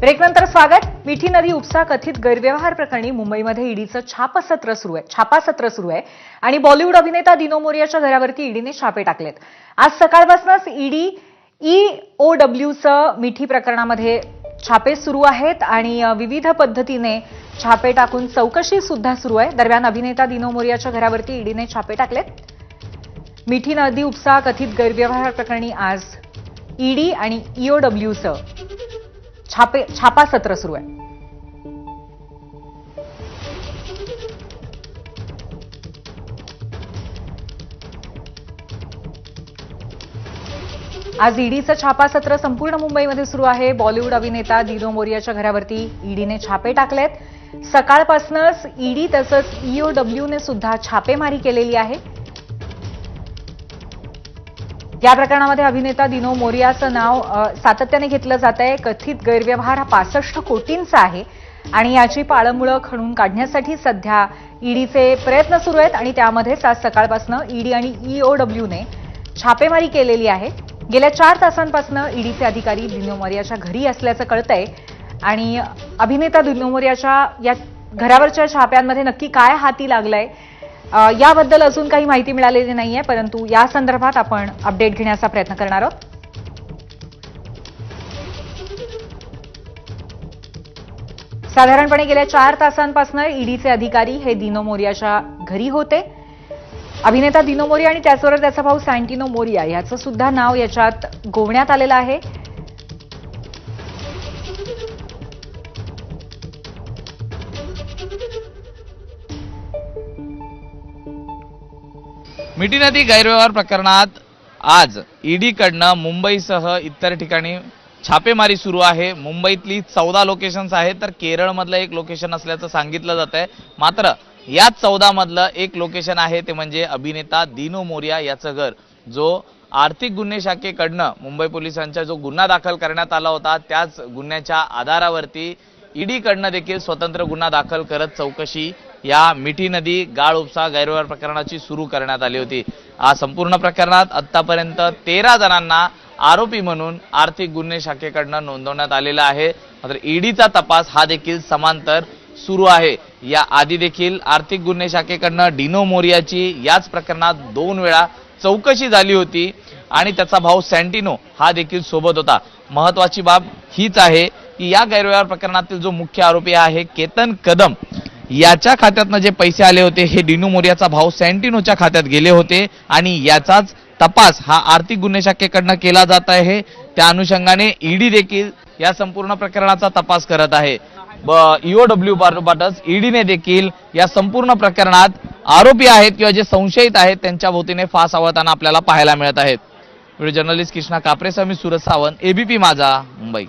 ब्रेकनंतर स्वागत। मिठी नदी उपसा कथित गैरव्यवहार प्रकरणी मुंबईमध्ये ईडीचं छापासत्र सुरू आहे आणि बॉलिवूड अभिनेता दिनो मोरियाच्या घरावरती ईडीने छापे टाकलेत। आज सकाळपासूनच ईडी ईओडब्ल्यूचं मिठी प्रकरणामध्ये छापे सुरू आहेत आणि विविध पद्धतीने छापे टाकून चौकशी सुद्धा सुरू आहे। दरम्यान अभिनेता दिनो मोरियाच्या घरावरती ईडीने छापे टाकलेत। मिठी नदी उपसा कथित गैरव्यवहार प्रकरणी आज ईडी आणि ईओडब्ल्यूचं छापासत्र सुरू आहे। आज ईडीचं छापासत्र संपूर्ण मुंबईमध्ये सुरू आहे। बॉलिवूड अभिनेता दिनो मोरियाच्या घरावरती ईडीने छापे टाकलेत। सकाळपासूनच ईडी तसंच ईओडब्ल्यूने सुद्धा छापेमारी केलेली आहे। या प्रकरणामध्ये अभिनेता दिनो मोरियाचं नाव सातत्याने घेतलं जात आहे। कथित गैरव्यवहार हा 65 कोटींचा आहे आणि याची पाळंमुळं खणून काढण्यासाठी सध्या ईडीचे प्रयत्न सुरू आहेत आणि त्यामध्येच आज सकाळपासून ईडी आणि ईओडब्ल्यूने छापेमारी केलेली आहे। गेल्या 4 तासांपासून ईडीचे अधिकारी दिनो मोरियाच्या घरी असल्याचं कळतंय आणि अभिनेता दिनो मोरियाच्या या घरावरच्या छाप्यांमध्ये नक्की काय हाती लागलंय याबद्दल अजून काही माहिती मिळालेली नाहीये, परंतु या संदर्भात आपण अपडेट घेण्याचा प्रयत्न करणार आहोत। साधारणपणे गेल्या 4 तासांपासून ईडीचे अधिकारी हे दिनो मोरियाच्या घरी होते। अभिनेता दिनो मोरिया आणि त्याचबरोबर त्याचा भाऊ सॅन्टिनो मोरिया याचं सुद्धा नाव याच्यात गोवण्यात आलेलं आहे। मिठी नदी गैरव्यवहार प्रकरणात आज ईडीकडनं मुंबईसह इतर ठिकाणी छापेमारी सुरू आहे। मुंबईतली 14 लोकेशन्स आहेत, तर केरळमधलं एक लोकेशन असल्याचं सांगितलं जात आहे। मात्र या 14 मधलं एक लोकेशन आहे ते म्हणजे अभिनेता दिनो मोरिया याचं घर, जो आर्थिक गुन्हे शाखेकडनं मुंबई पोलिसांचा जो गुन्हा दाखल करण्यात आला होता त्याच गुन्ह्याच्या आधारावरती ईडीकडनं देखील स्वतंत्र गुन्हा दाखल करत चौकशी या मिठी नदी गाळ उपसा गैरव्यवहार प्रकरणाची सुरू करण्यात आली होती। या संपूर्ण प्रकरणात आतापर्यंत 13 जणांना आरोपी म्हणून आर्थिक गुन्हे शाखेकडनं नोंदवण्यात आलेला आहे। मात्र ईडीचा तपास हा देखील समांतर सुरू आहे। या आधी देखील आर्थिक गुन्हे शाखेकडनं दिनो मोरियाची याच प्रकरणात 2 वेळा चौकशी झाली होती आणि त्याचा भाऊ सॅन्टिनो हा देखील सोबत होता। महत्वाची बाब हीच आहे की या गैरव्यवहार प्रकरणातील जो मुख्य आरोपी आहे केतन कदम याच्या खात्यातनं जे पैसे आले होते हे दिनो मोरियाचा भाऊ सॅन्टिनोच्या खात्यात गेले होते आणि याचाच तपास हा आर्थिक गुन्हे शाखेकडनं केला जात आहे। त्या अनुषंगाने ईडी देखील या संपूर्ण प्रकरणाचा तपास करत आहे। ईओडब्ल्यू पाठोपाठच ईडीने देखील या संपूर्ण प्रकरणात आरोपी आहेत किंवा जे संशयित आहेत त्यांच्या भोवतीने फास आवळताना आपल्याला पाहायला मिळत आहेत। व्हिडिओ जर्नलिस्ट कृष्णा कापरेसह मी सूरज सावंत, एबीपी माझा, मुंबई।